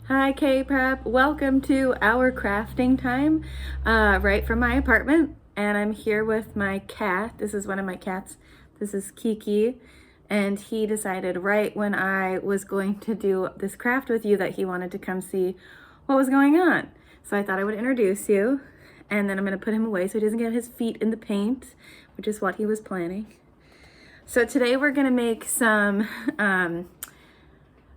Hi K-Prep, welcome to our crafting time right from my apartment, and I'm here with my cat. This is one of my cats. This is Kiki, and he decided right when I was going to do this craft with you that he wanted to come see what was going on. So I thought I would introduce you, and then I'm going to put him away so he doesn't get his feet in the paint, which is what he was planning. So today we're going to make some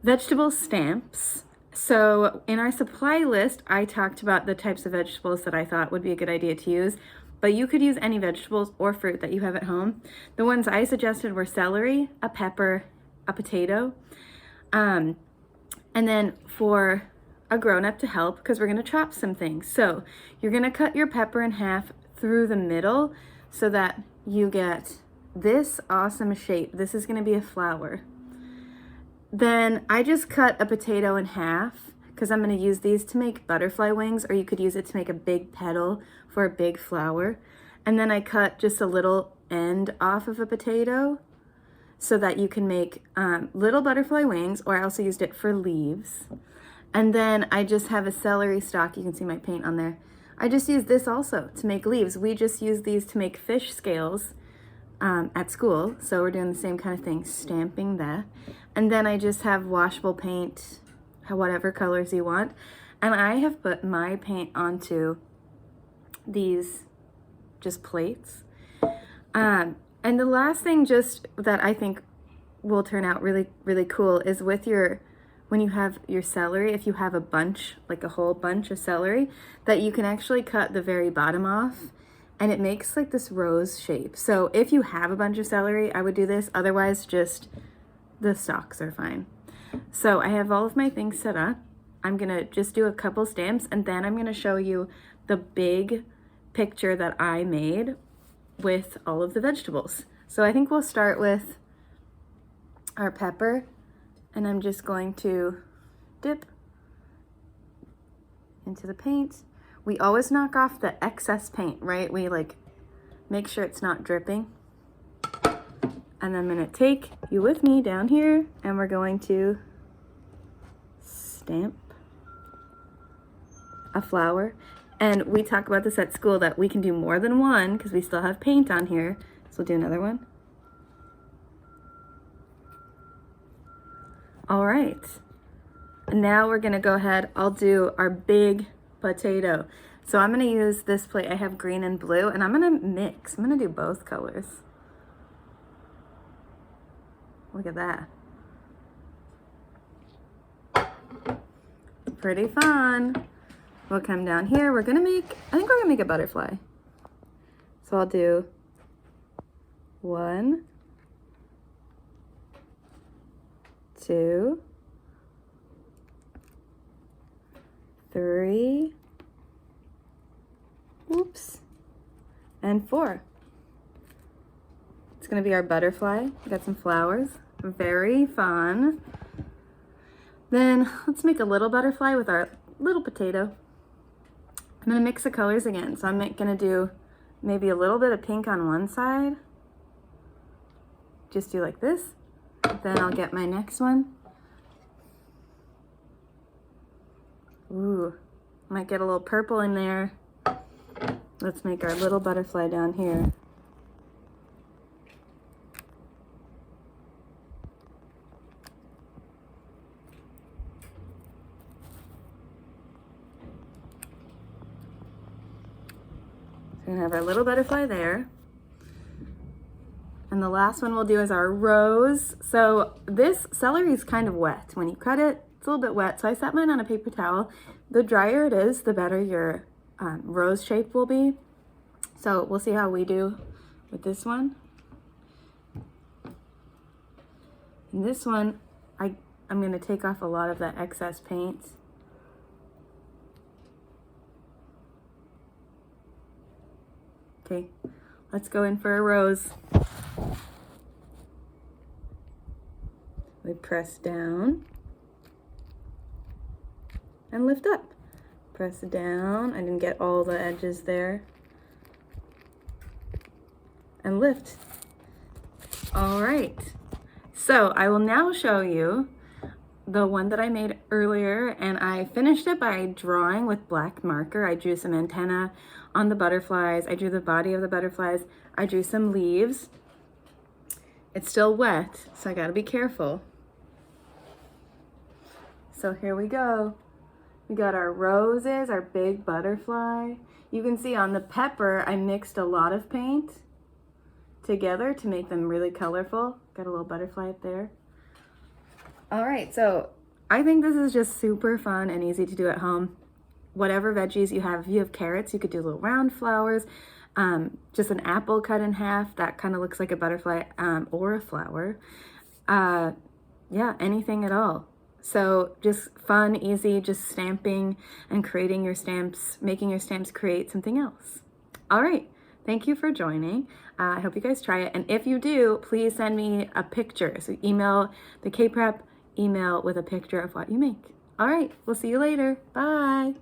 vegetable stamps. So in our supply list, I talked about the types of vegetables that I thought would be a good idea to use, but you could use any vegetables or fruit that you have at home. The ones I suggested were celery, a pepper, a potato, and then for a grown-up to help, because we're gonna chop some things. So you're gonna cut your pepper in half through the middle so that you get this awesome shape. This is gonna be a flower. Then I just cut a potato in half because I'm going to use these to make butterfly wings, or you could use it to make a big petal for a big flower. And then I cut just a little end off of a potato so that you can make little butterfly wings, or I also used it for leaves. And then I just have a celery stalk. You can see my paint on there. I just used this also to make leaves. We just use these to make fish scales at school, so we're doing the same kind of thing, stamping that. And then I just have washable paint, whatever colors you want, and I have put my paint onto these just plates. And the last thing just that I think will turn out really cool is with when you have your celery, if you have a bunch, like a whole bunch of celery, that you can actually cut the very bottom off, and it makes like this rose shape. So if you have a bunch of celery, I would do this. Otherwise, just the stalks are fine. So I have all of my things set up. I'm gonna just do a couple stamps, and then I'm gonna show you the big picture that I made with all of the vegetables. So I think we'll start with our pepper, and I'm just going to dip into the paint. We always knock off the excess paint, right? We like make sure it's not dripping. And I'm gonna take you with me down here, and we're going to stamp a flower. And we talk about this at school, that we can do more than one because we still have paint on here. So we'll do another one. All right. And now we're gonna go ahead, I'll do our big potato. So I'm gonna use this plate. I have green and blue, and I'm gonna mix. I'm gonna do both colors. Look at that. Pretty fun. We'll come down here. I think we're gonna make a butterfly. So I'll do 1, 2, 3, oops, and 4. It's gonna be our butterfly. We got some flowers, very fun. Then let's make a little butterfly with our little potato. I'm gonna mix the colors again. So I'm gonna do maybe a little bit of pink on one side. Just do like this. Then I'll get my next one. Ooh, might get a little purple in there. Let's make our little butterfly down here. So we're gonna have our little butterfly there. And the last one we'll do is our rose. So this celery is kind of wet. When you cut it, it's a little bit wet. So I set mine on a paper towel. The drier it is, the better your rose shape will be. So we'll see how we do with this one. And this one, I'm gonna take off a lot of that excess paint. Okay, let's go in for a rose. We press down and lift up. Press down. I didn't get all the edges there. And lift. All right. So I will now show you the one that I made earlier, and I finished it by drawing with black marker. I drew some antenna on the butterflies. I drew the body of the butterflies. I drew some leaves. It's still wet, so I gotta be careful. So here we go. We got our roses, our big butterfly. You can see on the pepper, I mixed a lot of paint together to make them really colorful. Got a little butterfly up there. All right, so I think this is just super fun and easy to do at home. Whatever veggies you have, if you have carrots, you could do little round flowers. Just an apple cut in half, that kind of looks like a butterfly or a flower. Yeah, anything at all. So just fun, easy, just stamping and creating your stamps, making your stamps create something else. All right, thank you for joining. I hope you guys try it. And if you do, please send me a picture. So email the K-Prep email with a picture of what you make. All right, we'll see you later. Bye.